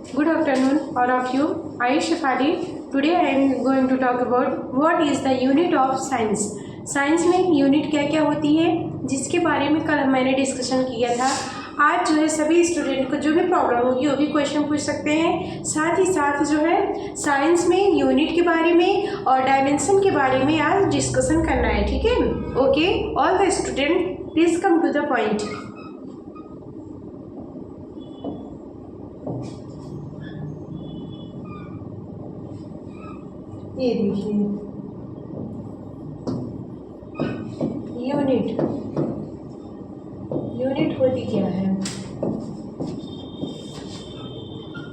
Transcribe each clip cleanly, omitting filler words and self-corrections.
Good afternoon, all of you. I am Shefali. Today I am going to talk about what is the unit of science. Science में unit क्या क्या होती है, जिसके बारे में कल मैंने डिस्कशन किया था। आज जो है सभी स्टूडेंट को जो भी प्रॉब्लम होगी वो भी क्वेश्चन पूछ सकते हैं। साथ ही साथ जो है साइंस में यूनिट के बारे में और डायमेंशन के बारे में आज डिस्कशन करना है, ठीक है। Okay, all the student please come to the point. ये देखिए यूनिट होती क्या है,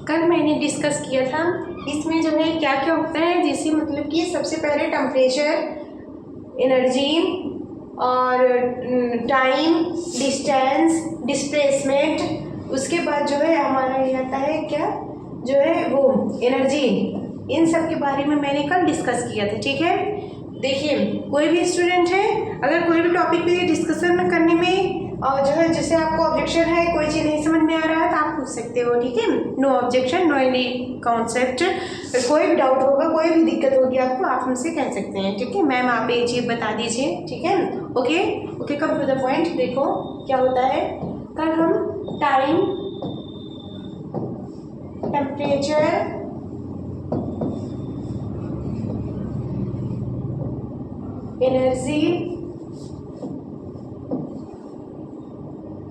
कल मैंने डिस्कस किया था। इसमें जो है क्या क्या होता है, जैसे मतलब कि सबसे पहले टेम्परेचर, एनर्जी और टाइम, डिस्टेंस, डिस्प्लेसमेंट, उसके बाद जो है हमारा ये आता है क्या जो है वो एनर्जी। इन सब के बारे में मैंने कल डिस्कस किया था, ठीक है। देखिए कोई भी स्टूडेंट है अगर कोई भी टॉपिक पे डिस्कशन करने में और जो है जैसे आपको ऑब्जेक्शन है, कोई चीज़ नहीं समझ में आ रहा है तो आप पूछ सकते हो, ठीक है। No objection, no any concept. कोई भी डाउट होगा, कोई भी दिक्कत होगी आपको, आप हमसे कह सकते हैं, ठीक है। मैम आप ये चीज़ बता दीजिए, ठीक है। Okay okay, come to the point. देखो क्या होता है, कल हम टाइम, टेम्परेचर, एनर्जी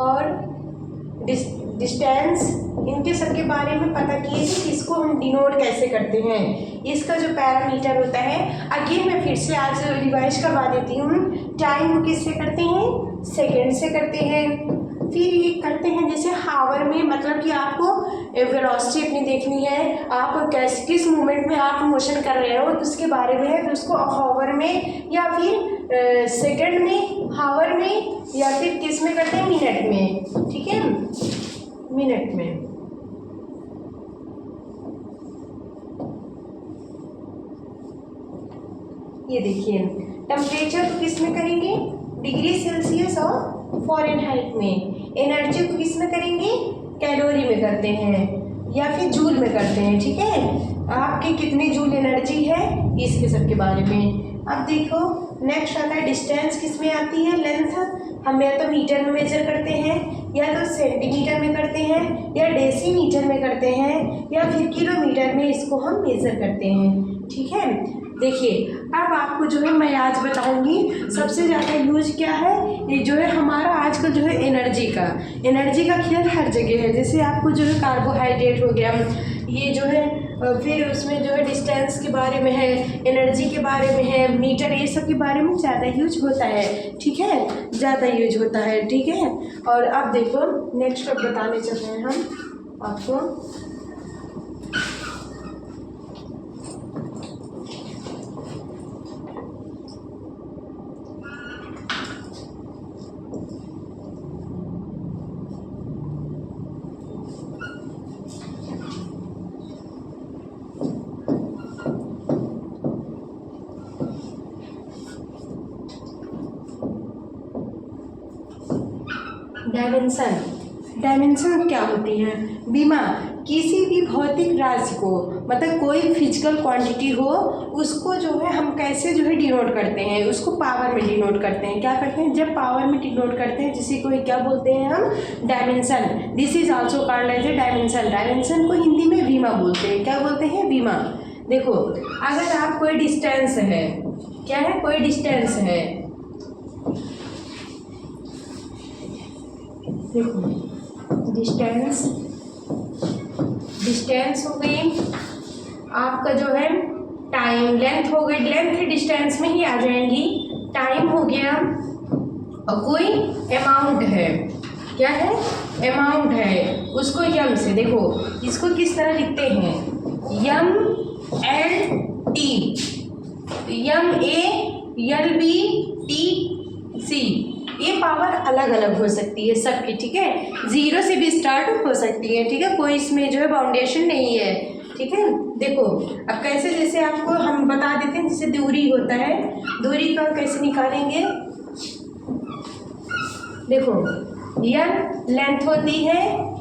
और डिस्टेंस, इनके सब के बारे में पता किए कि इसको हम डिनोट कैसे करते हैं। इसका जो पैरामीटर होता है, अगेन मैं फिर से आज रिवाइज करवा देती हूँ। टाइम किससे करते हैं, सेकेंड से करते हैं। फिर ये करते हैं जैसे हावर में, मतलब कि आपको वेलोसिटी अपनी देखनी है, आप किस मूवमेंट में आप मोशन कर रहे हो उसके बारे में है, तो उसको हावर में या फिर सेकंड में, हावर में या फिर किस में करते हैं, मिनट में, ठीक है, मिनट में। ये देखिए टेम्परेचर को किस में करेंगे, डिग्री सेल्सियस और फ़ारेनहाइट में। एनर्जी को किस में करेंगे, कैलोरी में करते हैं या फिर जूल में करते हैं, ठीक है। आपकी कितनी जूल एनर्जी है इसके सब के बारे में। अब देखो नेक्स्ट आता है डिस्टेंस, किस में आती है, लेंथ। हम या तो मीटर में मेजर करते हैं, या तो सेंटीमीटर में करते हैं, या डेसीमीटर में करते हैं, या फिर किलोमीटर में इसको हम मेजर करते हैं, ठीक है। देखिए अब आपको जो है मैं आज बताऊंगी सबसे ज़्यादा यूज क्या है। ये जो है हमारा आजकल जो है एनर्जी का ख्याल हर जगह है। जैसे आपको जो है कार्बोहाइड्रेट हो गया, ये जो है फिर उसमें जो है डिस्टेंस के बारे में है, एनर्जी के बारे में है, मीटर, ये सब के बारे में ज़्यादा यूज होता है, ठीक है, ज़्यादा यूज होता है, ठीक है। और अब देखो नेक्स्ट अब बताने चल रहे हैं हम आपको। डायमेंशन क्या होती है, बीमा। किसी भी भौतिक राशि को, मतलब कोई फिजिकल क्वांटिटी हो, उसको जो है हम कैसे जो है डिनोट करते हैं, उसको पावर में डिनोट करते हैं। क्या करते हैं, जब पावर में डिनोट करते हैं जिसे कोई क्या बोलते हैं हम, dimension. This is also called as a dimension. Dimension को हिंदी में बीमा बोलते हैं। क्या बोलते हैं, बीमा। देखो अगर आप कोई डिस्टेंस है, क्या है, कोई डिस्टेंस है, देखो डिस्टेंस हो गई आपका जो है, टाइम, लेंथ हो गई, लेंथ डिस्टेंस में ही आ जाएंगी। टाइम हो गया और कोई अमाउंट है, क्या है, अमाउंट है, उसको यम से, देखो इसको किस तरह लिखते हैं, M L T, M A L B T C. ये पावर अलग अलग हो सकती है सबकी, ठीक है। जीरो से भी स्टार्ट हो सकती है, ठीक है, कोई इसमें जो है बाउंडेशन नहीं है, ठीक है। देखो अब कैसे, जैसे आपको हम बता देते हैं, जैसे दूरी होता है, दूरी का कैसे निकालेंगे, देखो यन लेंथ होती है,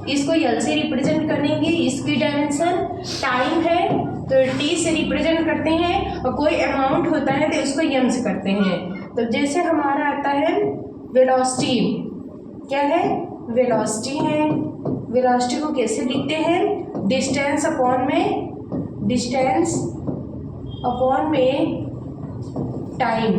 इसको यल से रिप्रेजेंट करेंगे, इसकी डायमेंशन टाइम है तो टी से रिप्रेजेंट करते हैं, और कोई अमाउंट होता है तो इसको यम से करते हैं। तो जैसे हमारा आता है वेलोसिटी, क्या है वेलोसिटी है, वेलोसिटी को कैसे लिखते हैं, डिस्टेंस अपॉन में टाइम,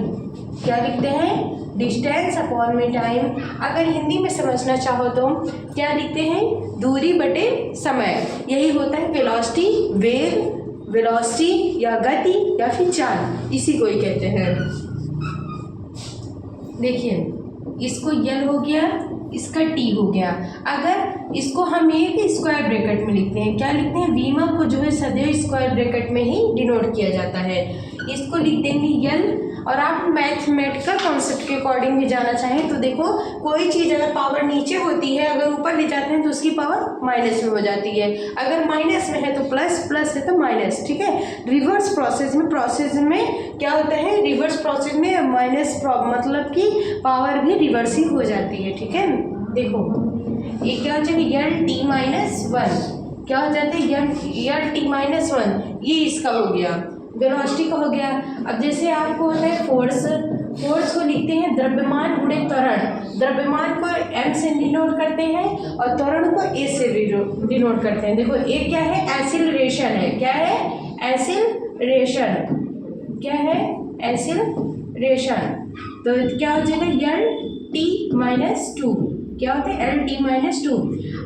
क्या लिखते हैं डिस्टेंस अपॉन में टाइम। अगर हिंदी में समझना चाहो तो क्या लिखते हैं, दूरी बटे समय। यही होता है वेलोसिटी, वेग, वेलोसिटी या गति या फिर चाल, इसी को ही कहते हैं। देखिए इसको यल हो गया, इसका टी हो गया। अगर इसको हम एक स्क्वायर ब्रैकेट में लिखते हैं, क्या लिखते हैं, वीमा को जो है सदैव स्क्वायर ब्रैकेट में ही डिनोट किया जाता है। इसको लिख देंगे यल। और आप मैथमेटिकल कॉन्सेप्ट के अकॉर्डिंग भी जाना चाहें तो देखो, कोई चीज़ अगर पावर नीचे होती है, अगर ऊपर ले जाते हैं तो उसकी पावर माइनस में हो जाती है, अगर माइनस में है तो प्लस, प्लस है तो माइनस, ठीक है। रिवर्स प्रोसेस में क्या होता है, रिवर्स प्रोसेस में माइनस मतलब कि पावर भी रिवर्स ही हो जाती है, ठीक है। देखो ये क्या हो जाएगा, यल टी माइनस वन, क्या हो जाता है यल टी माइनस वन, ये इसका हो गया, वेलोसिटी का हो गया। अब जैसे आपको होता है फोर्स को लिखते हैं द्रव्यमान गुणे त्वरण, द्रव्यमान को m से डिनोट करते हैं और त्वरण को a से डिनोट करते हैं। देखो ये क्या है, एक्सीलरेशन है, क्या है एक्सीलरेशन, क्या है एक्सीलरेशन। तो क्या हो जाएगा यल टी माइनस टू, क्या होता है एल टी माइनस टू।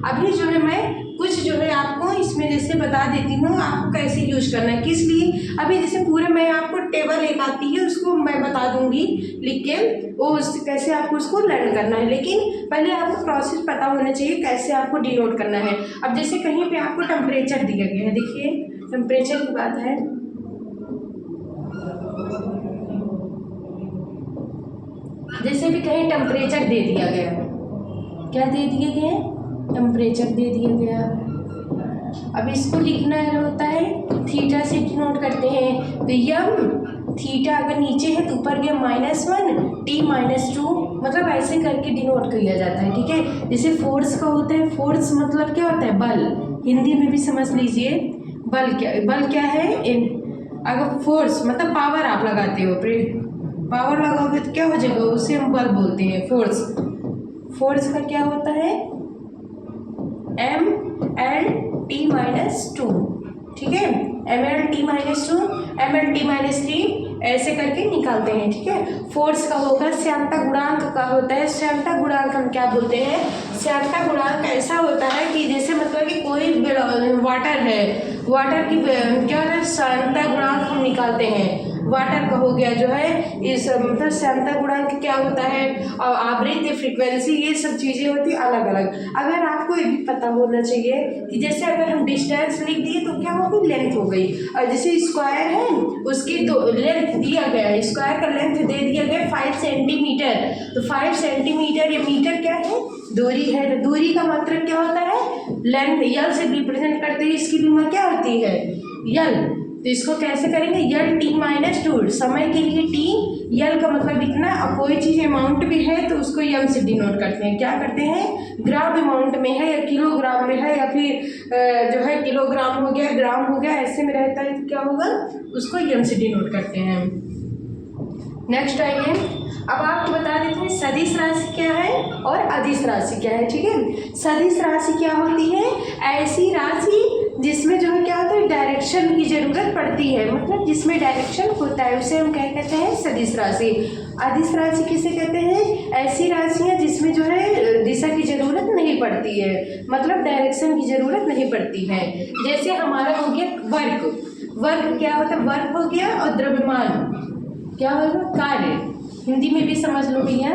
अभी जो है मैं कुछ जो है आपको इसमें जैसे बता देती हूँ आपको कैसे यूज करना है, किस लिए। अभी जैसे पूरे मैं आपको टेबल एक आती है उसको मैं बता दूंगी लिख के, वो कैसे आपको उसको लर्न करना है, लेकिन पहले आपको प्रोसेस पता होना चाहिए कैसे आपको डिनोट करना है। अब जैसे कहीं पे आपको टेम्परेचर दिया गया है, देखिए टेम्परेचर की बात है, जैसे भी कहीं टेम्परेचर दे दिया गया, क्या दे दिए गए, टेम्परेचर दे दिया गया। अब इसको लिखना होता है थीटा से डिनोट करते हैं, तो यम थीटा अगर नीचे है तो ऊपर गया -1 टी -2, मतलब ऐसे करके डिनोट किया जाता है, ठीक है। जैसे फोर्स का होता है, फोर्स मतलब क्या होता है, बल, हिंदी में भी समझ लीजिए बल क्या है, अगर फोर्स मतलब पावर आप लगाते हो, पावर लगाओगे तो क्या हो जाएगा, उसे हम बल बोलते हैं। फोर्स का क्या होता है एम एल टी -2, ठीक है, M L T -2, M L T -3 ऐसे करके निकालते हैं, ठीक है। फोर्स का होगा श्यानता गुणांक का होता है, श्यानता गुणांक हम क्या बोलते हैं, श्यानता गुणांक ऐसा होता है कि जैसे मतलब कि कोई वाटर है, वाटर की क्या होता है श्यानता गुणांक हम निकालते हैं, वाटर का हो गया जो है इस मतलब श्यानता गुणांक क्या होता है, आवृत्ति, फ्रीक्वेंसी, ये सब चीज़ें होती है अलग अलग। अगर आपको ये भी पता होना चाहिए कि जैसे अगर हम डिस्टेंस लिख दिए तो क्या होगी, लेंथ हो गई, और जैसे स्क्वायर है उसकी दो लेंथ दिया गया है, स्क्वायर का लेंथ दे दिया गया 5 सेंटीमीटर, तो 5 सेंटीमीटर, ये मीटर क्या है, दूरी है, तो दूरी का मतलब क्या होता है, लेंथ, यल से रिप्रेजेंट करते हैं, इसकी भी क्या होती है यल। तो इसको कैसे करेंगे, यल टी -2, समय के लिए टी, यल का मतलब इतना, और कोई चीज़ अमाउंट भी है तो उसको यम से डिनोट करते हैं, क्या करते हैं, ग्राम अमाउंट में है या किलोग्राम में है या फिर जो है किलोग्राम हो गया, ग्राम हो गया, ऐसे में रहता है तो क्या होगा, उसको यम से डिनोट करते हैं। नेक्स्ट आइए, अब आपको बता देते हैं सदिश राशि क्या है और अदिश राशि क्या है, ठीक है। सदिश राशि क्या होती है, ऐसी राशि जिसमें जो है क्या होता है, डायरेक्शन की जरूरत पड़ती है, मतलब जिसमें डायरेक्शन होता है उसे हम क्या कहते हैं, सदिश राशि। अदिश राशि किसे कहते हैं, ऐसी राशियाँ जिसमें जो है दिशा की जरूरत नहीं पड़ती है, मतलब डायरेक्शन की जरूरत नहीं पड़ती है। जैसे हमारा हो गया वर्क क्या होता है, वर्क हो गया, और द्रव्यमान क्या होगा, कार्य, हिंदी में भी समझ लो भैया,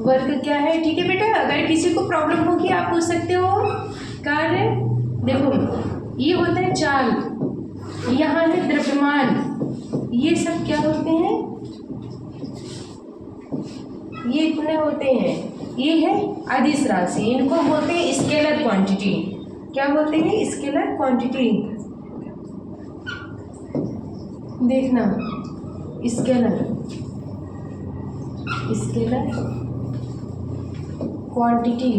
वर्क क्या है, ठीक है बेटा। अगर किसी को प्रॉब्लम होगी आप पूछ सकते हो। कार्य देखो ये होता है चाल, यहाँ है द्रव्यमान, ये सब क्या होते हैं, ये इतने होते हैं, ये है अदिश राशि, इनको बोलते हैं स्केलर क्वांटिटी। क्या बोलते हैं, स्केलर क्वांटिटी। देखना स्केलर क्वांटिटी,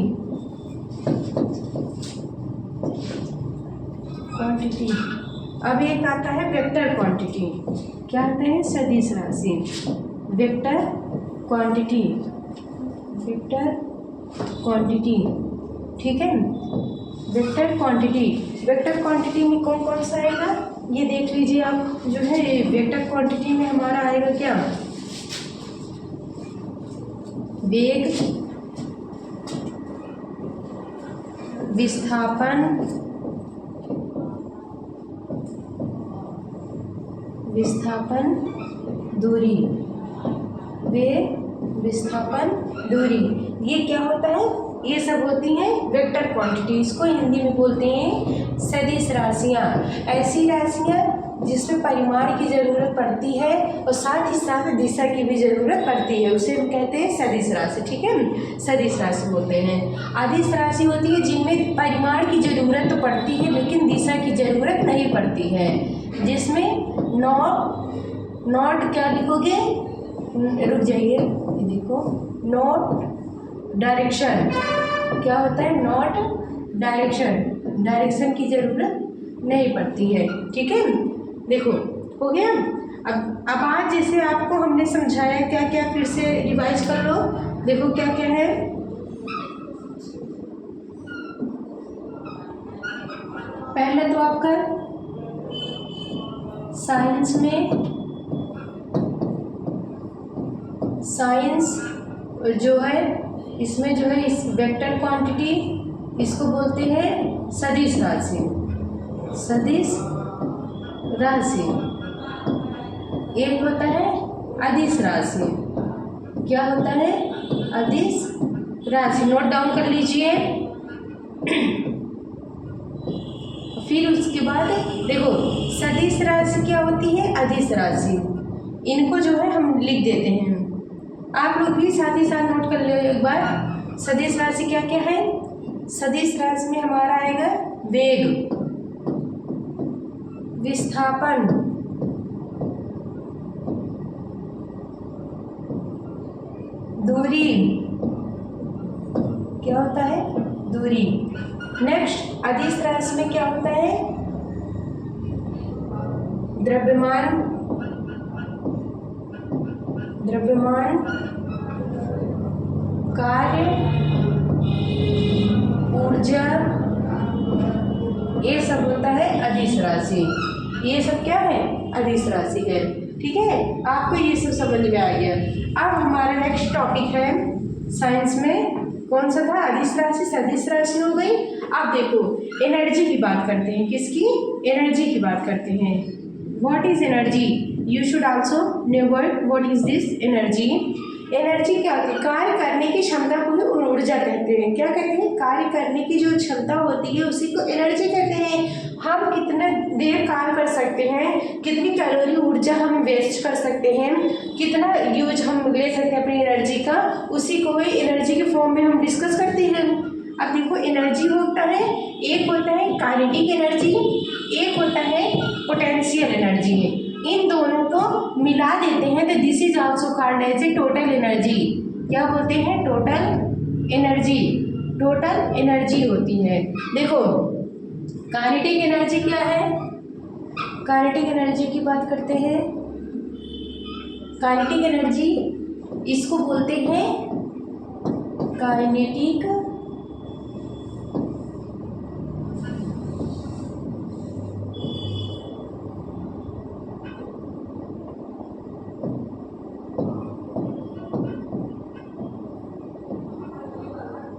क्वांटिटी। अब एक आता है वेक्टर क्वांटिटी। क्या आता है? सदिश राशि। वेक्टर क्वांटिटी, वेक्टर क्वांटिटी, ठीक है। वेक्टर क्वांटिटी, वेक्टर क्वांटिटी में कौन कौन सा आएगा ये देख लीजिए आप। जो है वेक्टर क्वांटिटी में हमारा आएगा क्या? वेग, विस्थापन, विस्थापन, दूरी। वेग, विस्थापन, दूरी, ये क्या होता है? ये सब होती हैं वेक्टर क्वांटिटी। इसको हिंदी में बोलते हैं सदिश राशियाँ। ऐसी राशियाँ जिसमें परिमाण की ज़रूरत पड़ती है और साथ ही साथ दिशा की भी ज़रूरत पड़ती है, उसे हम कहते हैं सदिश राशि, ठीक है। सदिश राशि बोलते हैं। अदिश राशि होती है जिनमें परिमाण की ज़रूरत तो पड़ती है लेकिन दिशा की ज़रूरत नहीं पड़ती है, जिसमें नॉट क्या लिखोगे? रुक जाइए, ये देखो, नॉट डायरेक्शन। क्या होता है? नॉट डायरेक्शन, डायरेक्शन की ज़रूरत नहीं पड़ती है, ठीक है। देखो हो गया। अब आज जैसे आपको हमने समझाया, क्या क्या फिर से रिवाइज कर लो। देखो क्या क्या है। पहले तो आपका साइंस जो है इसमें जो है इस वेक्टर क्वांटिटी इसको बोलते हैं सदिश राशि। सदिश राशि। एक होता है अदिश राशि। क्या होता है? अदिश राशि। नोट डाउन कर लीजिए। फिर उसके बाद देखो सदिश राशि क्या होती है, अदिश राशि। इनको जो है हम लिख देते हैं। आप लोग भी साथ ही साथ नोट कर लो एक बार। सदिश राशि क्या क्या है? सदिश राशि में हमारा आएगा वेग, विस्थापन, दूरी। क्या होता है? दूरी। नेक्स्ट अदिश राशि में क्या होता है? द्रव्यमान, द्रव्यमान, कार्य, ऊर्जा, ये सब होता है अदिश राशि। ये सब क्या है? अदिश राशि है, ठीक है। आपको ये सब समझ में आ गया। अब हमारा नेक्स्ट टॉपिक है साइंस में, कौन सा था? अदिश राशि, सदिश राशि हो गई। अब देखो एनर्जी की बात करते हैं। किसकी? एनर्जी की बात करते हैं। What is energy? You should also know what is this energy. Energy क्या होती है? कार्य करने की क्षमता को ही ऊर्जा कहते हैं। क्या कहते हैं? कार्य करने की जो क्षमता होती है उसी को एनर्जी कहते हैं। हम कितना देर कार्य कर सकते हैं, कितनी कैलोरी ऊर्जा हम वेस्ट कर सकते हैं, कितना यूज हम ले सकते हैं अपनी एनर्जी का, उसी को ही एनर्जी के फॉर्म में हम डिस्कस करते हैं। अब देखो एनर्जी होता है, एक होता है काइनेटिक एनर्जी, एक होता है पोटेंशियल एनर्जी। इन दोनों को मिला देते हैं तो this is also called as a total energy. क्या बोलते हैं? Total energy. टोटल एनर्जी होती है। देखो काइनेटिक एनर्जी क्या है? काइनेटिक एनर्जी की बात करते हैं। काइनेटिक एनर्जी इसको बोलते हैं काइनेटिक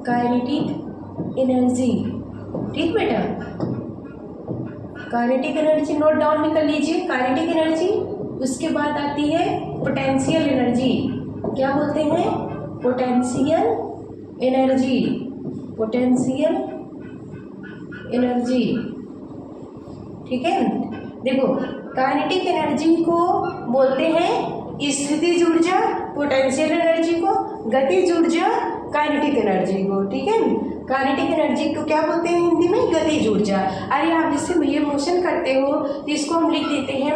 काइनेटिक एनर्जी। ठीक बेटा, काइनेटिक एनर्जी नोट डाउन भी कर लीजिए। काइनेटिक एनर्जी, उसके बाद आती है पोटेंशियल एनर्जी। क्या बोलते हैं? Potential energy. पोटेंशियल एनर्जी, ठीक है। देखो काइनेटिक एनर्जी को बोलते हैं स्थितिज ऊर्जा, पोटेंशियल एनर्जी को गतिज ऊर्जा, काइनेटिक एनर्जी को, ठीक है। काइनेटिक एनर्जी को क्या बोलते हैं हिंदी में? गतिज ऊर्जा। अरे आप जिससे ये मोशन करते हो तो इसको हम लिख देते हैं,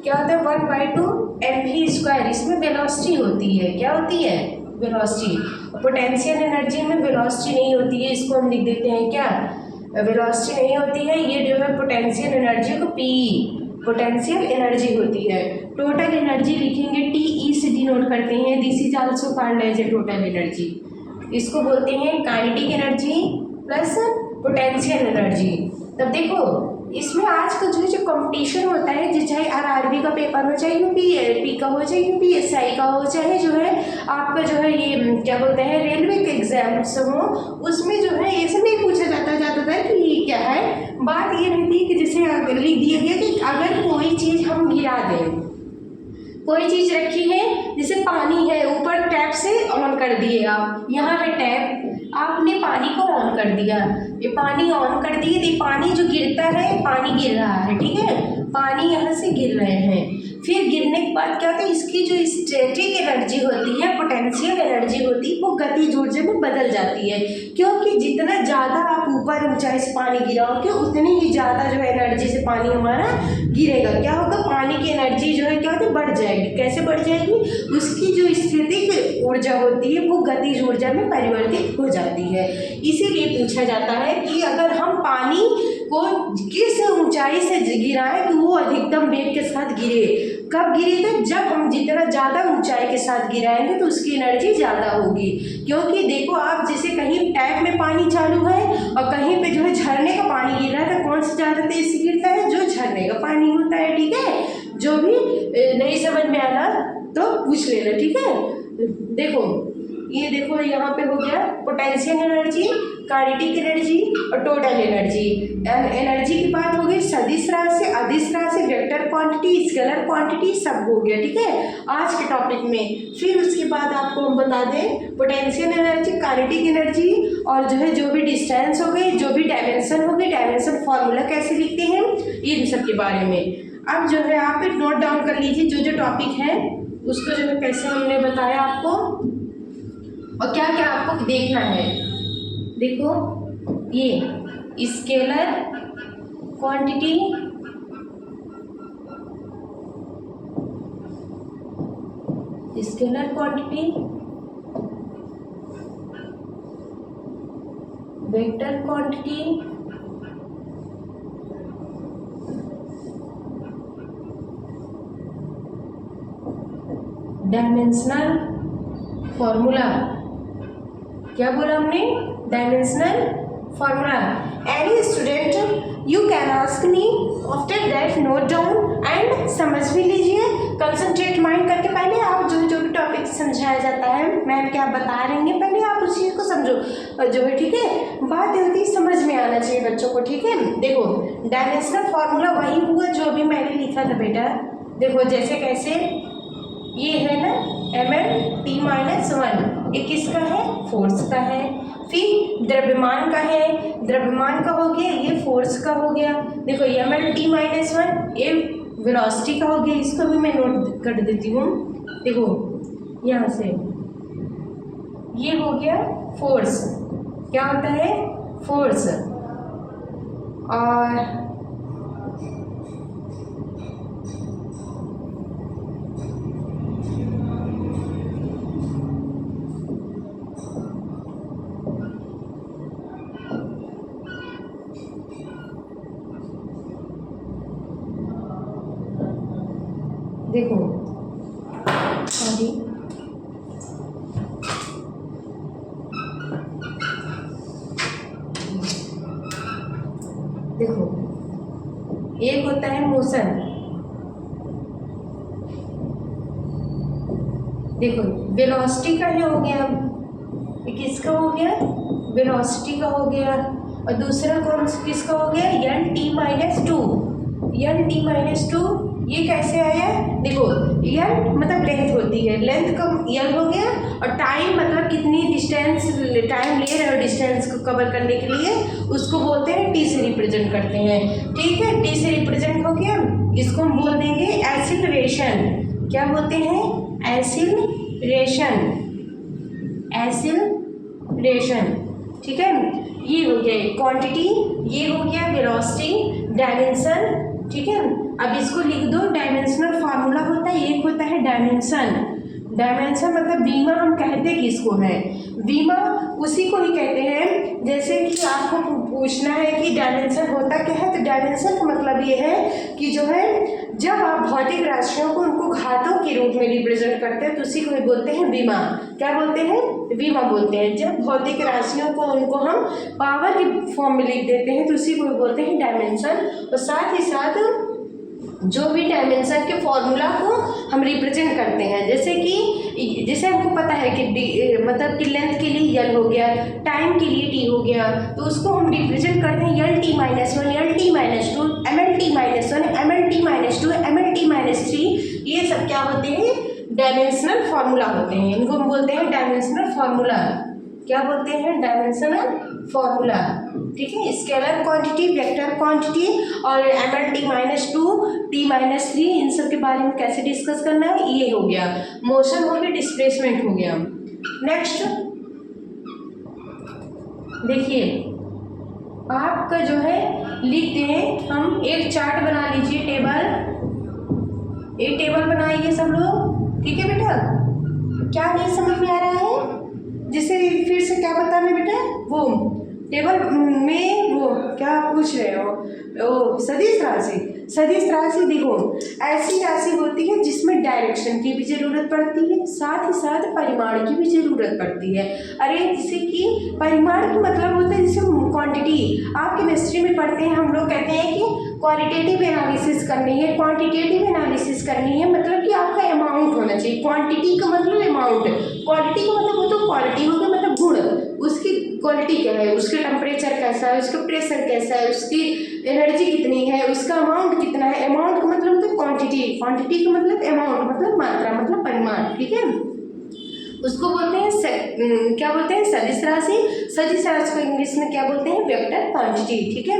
क्या होता है? 1/2 mv²। इसमें वेलोसिटी होती है। क्या होती है? वेलोसिटी। पोटेंशियल एनर्जी में वेलोसिटी नहीं होती है, इसको हम लिख देते हैं क्या? वेलोसिटी नहीं होती है, ये जो है पोटेंशियल एनर्जी को पी पोटेंशियल एनर्जी होती है। टोटल एनर्जी लिखेंगे TE से डिनोट करते हैं, this is also called as a total energy. इसको बोलते हैं kinetic energy plus potential energy. तब देखो इसमें आज का जो कंपटीशन होता है, जो चाहे RRB का पेपर हो, चाहे UPLP का हो, चाहे UPSI का हो, चाहे जो है आपका जो है ये क्या बोलते हैं रेलवे के एग्जाम्स हो, उसमें जो है ऐसे नहीं पूछा जाता ज़्यादातर कि ये क्या है। बात ये रहती है कि जैसे लिख दिया गया कि अगर कोई चीज़ हम गिरा दें, कोई चीज़ रखी है जैसे पानी है, ऊपर टैप से ऑन कर दिए आप, यहाँ है टैप, आपने पानी को ऑन कर दिया, ये पानी ऑन कर दिए तो पानी जो गिरता है, पानी गिर रहा है, ठीक है, पानी यहाँ से गिर रहे हैं। फिर गिरने के बाद क्या होता है, इसकी जो स्टैटिक एनर्जी होती है, पोटेंशियल एनर्जी होती है, वो गतिज ऊर्जा में बदल जाती है, क्योंकि जितना ज़्यादा आप ऊपर ऊंचाई से पानी गिराओगे उतनी ही ज़्यादा जो है एनर्जी से पानी हमारा गिरेगा। क्या होगा, पानी की एनर्जी जो है क्या होती है बढ़ जाएगी। कैसे बढ़ जाएगी, उसकी जो स्थितिक ऊर्जा होती है वो गतिज ऊर्जा में परिवर्तित हो जाती है। इसीलिए पूछा जाता है कि अगर हम पानी को किस ऊंचाई से गिराएं कि वो अधिकतम वेग के साथ गिरे, कब गिरेगा, जब हम जितना ज़्यादा ऊंचाई के साथ गिराएंगे तो उसकी एनर्जी ज़्यादा होगी। क्योंकि देखो आप जैसे कहीं टैप में पानी चालू है और कहीं पे जो है झरने का पानी गिर रहा है, तो कौन सा ज़्यादा तेज से गिरता है, जो झरने का पानी होता है, ठीक है। जो भी नहीं समझ में आना तो पूछ लेना, ठीक है। देखो ये देखो यहाँ पे हो गया पोटेंशियल एनर्जी, काइनेटिक एनर्जी और टोटल एनर्जी। एनर्जी की बात हो गई, सदिश राशि, अदिश राशि, वेक्टर क्वांटिटी, स्केलर क्वांटिटी, सब हो गया, ठीक है आज के टॉपिक में। फिर उसके बाद आपको हम बता दें पोटेंशियल एनर्जी, काइनेटिक एनर्जी और जो है जो भी डिस्टेंस हो गई, जो भी डायमेंशन हो गई, डायमेंशन फॉर्मूला कैसे लिखते हैं, इन सब के बारे में। अब जो है आप नोट डाउन कर लीजिए जो जो टॉपिक है उसको जो है कैसे हमने बताया आपको और क्या क्या आपको देखना है। देखो ये scalar quantity, scalar quantity, vector quantity, dimensional formula. क्या बोला हमने, dimensional formula. Any student you can ask me after that, note down and समझ भी लीजिए, कंसंट्रेट माइंड करके पहले आप जो भी टॉपिक समझाया जाता है, मैम क्या बता रही हैं, पहले आप उस चीज़ को समझो जो है, ठीक है। बात होती है समझ में आना चाहिए बच्चों को, ठीक है। देखो डायमेंशनल फॉर्मूला वही हुआ जो अभी मैंने लिखा था बेटा। देखो जैसे कैसे ये है ना mL/(T-1), ये किसका है, फोर्स का है। फिर द्रव्यमान का है, द्रव्यमान का हो गया, ये फोर्स का हो गया। देखो mL/(T-1), ये वेलोसिटी का हो गया, इसको भी मैं नोट कर देती हूँ। देखो यहाँ से ये हो गया फोर्स, क्या होता है फोर्स, और देखो सॉरी देखो एक होता है मोशन, देखो वेलोसिटी का हो गया, किसका हो गया, वेलोसिटी का हो गया, और दूसरा कौन किसका हो गया, n(T-2), n(T-2), ये कैसे आया, देखो n मतलब लेंथ होती है, लेंथ का n हो गया, और टाइम मतलब कितनी डिस्टेंस टाइम ले रहे हो डिस्टेंस को कवर करने के लिए, उसको बोलते हैं t से रिप्रेजेंट करते हैं, ठीक है। t से रिप्रेजेंट हो गया, इसको हम बोल देंगे एक्सीलरेशन। क्या बोलते हैं, एक्सीलरेशन, एक्सीलरेशन, ठीक है। ये हो गया क्वांटिटी, ये हो गया वेलोसिटी, डायमेंशन, ठीक है। अब इसको लिख दो, डायमेंशनल फार्मूला होता है, एक होता है डायमेंशन, डायमेंशन मतलब बीमा हम कहते किसको है, बीमा उसी को ही कहते हैं। जैसे कि आपको पूछना है कि डायमेंशन होता क्या है, तो डायमेंशन का मतलब ये है कि जो है जब आप भौतिक राशियों को उनको घातों के रूप में रिप्रेजेंट करते हैं तो उसी को ही बोलते हैं बीमा। क्या बोलते हैं, बीमा बोलते हैं। जब भौतिक राशियों को उनको हम पावर के फॉर्म में लिख देते हैं तो उसी को बोलते हैं डायमेंशन। और साथ ही साथ जो भी डायमेंशन के फॉर्मूला को हम रिप्रेजेंट करते हैं, जैसे हमको पता है कि मतलब कि लेंथ के लिए यल हो गया, टाइम के लिए टी हो गया, तो उसको हम रिप्रेजेंट करते हैं L T minus 1, L T minus 2, M L T minus 1, M L T minus 2, M L T minus 3। ये सब क्या होते हैं, डायमेंशनल फार्मूला होते हैं। इनको हम बोलते हैं डायमेंशनल फार्मूला। क्या बोलते हैं, डायमेंशनल फार्मूला। ठीक है, स्केलर क्वांटिटी, वेक्टर क्वांटिटी और M L T minus 2, T minus 3, इन सब के बारे में कैसे डिस्कस करना है, ये हो गया। मोशन हो गया, डिस्प्लेसमेंट हो गया। नेक्स्ट देखिए, आपका जो है लिखते हैं हम एक चार्ट बना लीजिए, एक टेबल बनाइए सब लोग। ठीक है बेटा, क्या नहीं समझ में आ रहा है, जिसे फिर से क्या बताना बेटा, वो टेबल में वो क्या पूछ रहे हो, ओ सदिश राशि। सदिश राशि देखो ऐसी राशि होती है जिसमें डायरेक्शन की भी जरूरत पड़ती है, साथ ही साथ परिमाण की भी जरूरत पड़ती है। अरे जैसे कि परिमाण की मतलब होता है जैसे क्वांटिटी, आप केमिस्ट्री में पढ़ते हैं, हम लोग कहते हैं कि क्वालिटेटिव एनालिसिस करनी है, क्वांटिटेटिव एनालिसिस करनी है, मतलब कि आपका अमाउंट होना चाहिए। क्वांटिटी का मतलब अमाउंट, क्वालिटी का मतलब वो तो क्वालिटी हो गया मतलब गुण, उसकी क्वालिटी क्या है, उसके टेम्परेचर कैसा है, उसका प्रेशर कैसा है, उसकी एनर्जी कितनी है, उसका अमाउंट कितना है। अमाउंट का मतलब होता है क्वांटिटी, क्वांटिटी का मतलब अमाउंट मतलब मात्रा मतलब परिमाण। ठीक है, उसको बोलते हैं क्या बोलते हैं, सदिश राशि। सदिश राशि को इंग्लिश में क्या बोलते हैं, वेक्टर क्वांटिटी। ठीक है,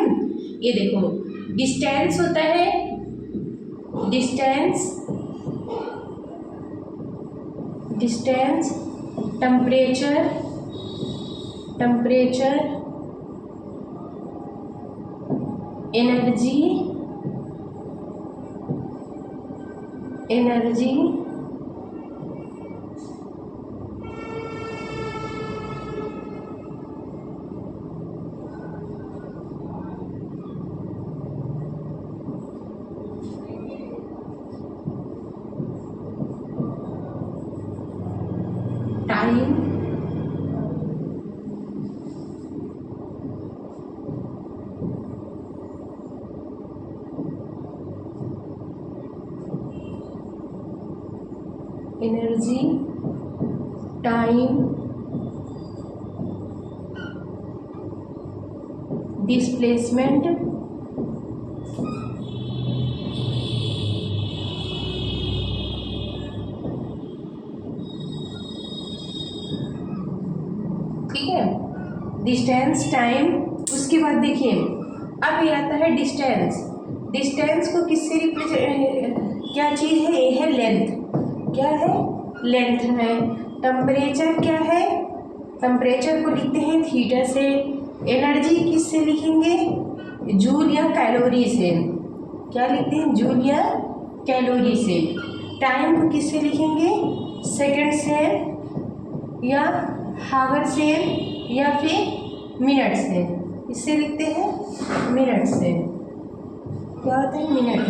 ये देखो डिस्टेंस होता है, distance, temperature, energy, time, energy, time, displacement, ठीक है, डिस्टेंस, टाइम। उसके बाद देखिए अब ये आता है डिस्टेंस। डिस्टेंस को किससे रिप्रेजेंट, क्या चीज़ है, ये है लेंथ। क्या है, लेंथ है। टेम्परेचर क्या है, टेम्परेचर को लिखते हैं थीटा से। एनर्जी किससे लिखेंगे, जूल या कैलोरी से। क्या लिखते हैं, जूल या कैलोरी से। टाइम को किससे लिखेंगे, सेकंड से या हावर से या फिर मिनट से। इससे लिखते हैं मिनट से। क्या होता है, मिनट।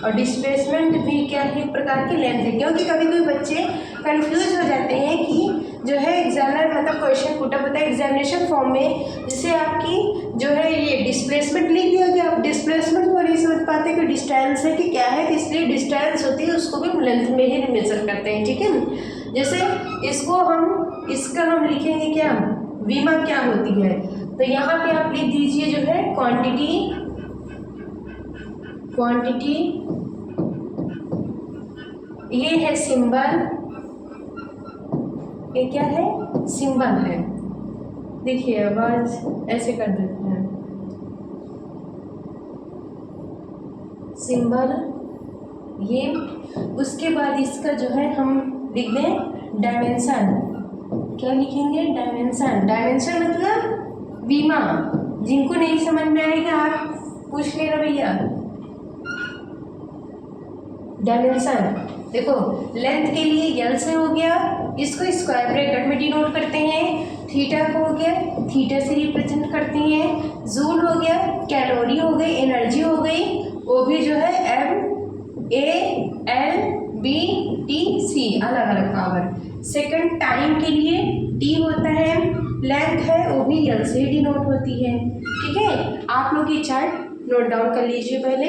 और डिस्प्लेसमेंट भी क्या है, एक प्रकार की लेंथ है। क्योंकि कभी कभी बच्चे कंफ्यूज हो जाते हैं कि जो है एग्जामिनर मतलब क्वेश्चन पुटअप होता है एग्जामिनेशन फॉर्म में, जैसे आपकी जो है ये डिस्प्लेसमेंट लिख दिया गया, आप डिस्प्लेसमेंट को नहीं समझ पाते कि डिस्टेंस है कि क्या है, इसलिए डिस्टेंस होती है उसको भी लेंथ में ही मेजर करते हैं। ठीक है, जैसे इसका हम लिखेंगे क्या, बीमा क्या होती है, तो यहाँ पे आप लिख दीजिए जो है क्वांटिटी, ये है सिंबल, ये क्या है, सिंबल है। देखिए आवाज ऐसे कर देते हैं, सिंबल ये। उसके बाद इसका जो है हम लिख दें डायमेंशन। क्या लिखेंगे, डायमेंशन। डायमेंशन मतलब बीमा। जिनको नहीं समझ में आएगा आप पूछ लेना भैया। डायमेंशन देखो लेंथ के लिए यल से हो गया, इसको स्क्वायर ब्रैकेट में डिनोट करते हैं। थीटा को हो गया, थीटा से रिप्रेजेंट करते हैं। जूल हो गया, कैलोरी हो गई, एनर्जी हो गई, वो भी जो है MALBTC अलग अलग पावर। सेकंड टाइम के लिए T होता है, लेंथ है वो भी यल से डिनोट होती है। ठीक है, आप लोग ये चार्ट नोट डाउन कर लीजिए, पहले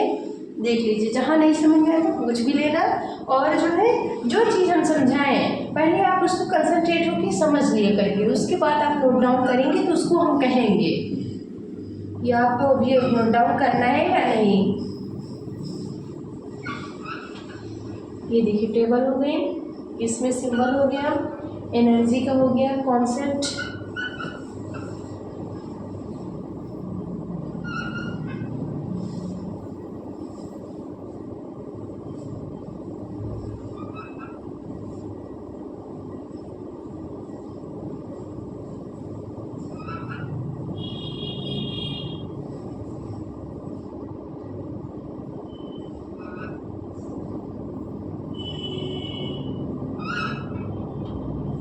देख लीजिए, जहाँ नहीं समझ में आएगा कुछ भी लेना, और जो है जो चीज़ हम समझाएं पहले आप उसको कंसंट्रेट होकर समझ लिया करके, उसके बाद आप नोट डाउन करेंगे तो उसको हम कहेंगे। ये आपको अभी नोट डाउन करना है या नहीं। ये देखिए टेबल हो गई, इसमें सिंबल हो गया, एनर्जी का हो गया कॉन्सेप्ट,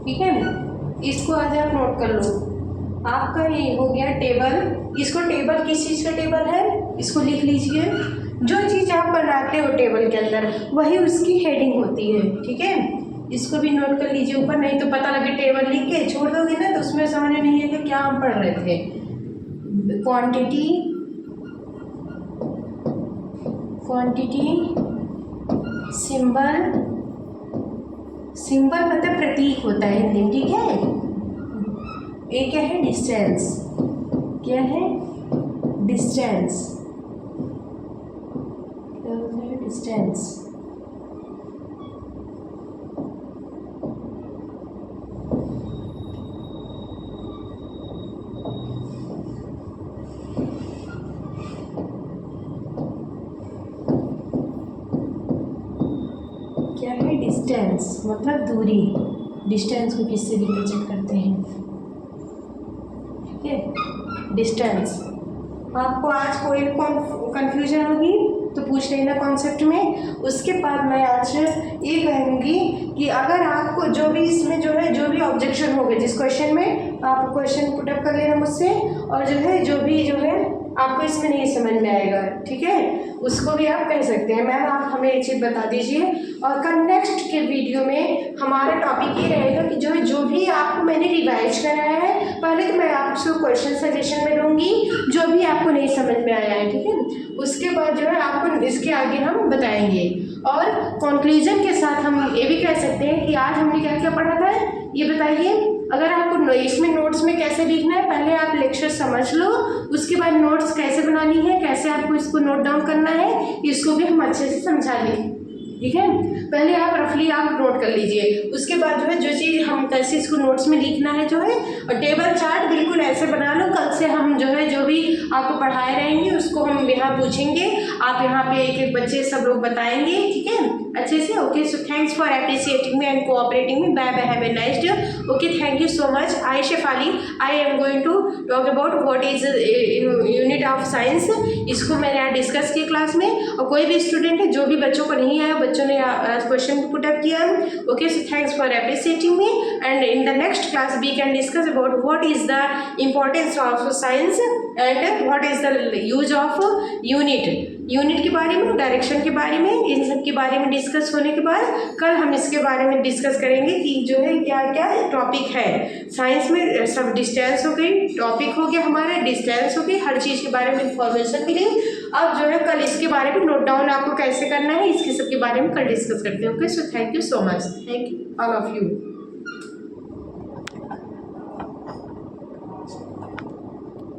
ठीक है। इसको आज आप नोट कर लो। आपका ये हो गया टेबल। इसको टेबल किस चीज़ का टेबल है इसको लिख लीजिए। जो चीज़ आप बनाते हो टेबल के अंदर वही उसकी हेडिंग होती है। ठीक है, इसको भी नोट कर लीजिए ऊपर, नहीं तो पता लगे टेबल लिख के छोड़ दोगे ना तो उसमें समझ में नहीं आएगा क्या हम पढ़ रहे थे। क्वांटिटी, सिंबल, सिंबल मतलब प्रतीक होता है हिंदी में। ठीक है, ये क्या है डिस्टेंस, क्या है डिस्टेंस, क्या होता है डिस्टेंस। क्या है डिस्टेंस मतलब दूरी, डिस्टेंस को किससे रिप्रेजेंट करते हैं। ठीक है, डिस्टेंस। आपको आज कोई भी कंफ्यूजन होगी तो पूछ लेना कॉन्सेप्ट में। उसके बाद मैं आज ये कहूँगी कि अगर आपको जो भी इसमें जो है जो भी ऑब्जेक्शन होगा जिस क्वेश्चन में, आप क्वेश्चन पुटअप कर लेना मुझसे, और जो है जो भी जो है आपको इसमें नहीं समझ में आएगा, ठीक है, उसको भी आप कह सकते हैं मैम आप हमें एक चीज़ बता दीजिए। और कल नेक्स्ट के वीडियो में हमारा टॉपिक ये रहेगा कि जो भी आपको मैंने रिवाइज कराया है, पहले तो मैं आपसे क्वेश्चन सजेशन में लूँगी जो भी आपको नहीं समझ में आया है, ठीक है, उसके बाद जो है आपको इसके आगे हम बताएंगे। और कंक्लूजन के साथ हम ये भी कह सकते हैं कि आज हमने क्या क्या पढ़ा था ये बताइए। अगर आपको इसमें नोट्स में कैसे लिखना है, पहले आप लेक्चर समझ लो, उसके बाद नोट्स कैसे बनानी है, कैसे आपको इसको नोट डाउन करना है, इसको भी हम अच्छे से समझा लें, ठीक है। पहले आप रफली आप नोट कर लीजिए, उसके बाद जो है जो चीज़ हम कैसे इसको नोट्स में लिखना है जो है, और टेबल चार्ट बिल्कुल ऐसे बना लो। कल से हम जो है जो भी आपको पढ़ाए रहेंगे उसको हम यहाँ पूछेंगे, आप यहाँ पे एक एक बच्चे सब लोग बताएंगे, ठीक है, अच्छे से। Okay, so thanks for appreciating me and cooperating me. Bye bye, have a nice day. Okay, thank you so much. I Shefali, I am going to talk about what is unit of science. इसको मैंने यहाँ discuss किया class में, और कोई भी student है जो भी बच्चों को नहीं आया, बच्चों ने क्वेश्चन पुट अप किया। Okay, so thanks for appreciating me, and in the next class we can discuss about what is the importance of science and what is the use of unit के बारे में, direction के बारे में, इन सब के बारे में डिस्कस होने के बाद कल हम इसके बारे में डिस्कस करेंगे कि जो है क्या क्या टॉपिक है साइंस में। सब डिस्टेंस हो गई, टॉपिक हो गया हमारा, डिस्टेंस हो गई, हर चीज़ के बारे में इंफॉर्मेशन मिली। अब जो है कल इसके बारे में नोट डाउन आपको कैसे करना है इसके सब के बारे में कल डिस्कस करते हैं। Okay, so thank you so much, thank you all of you.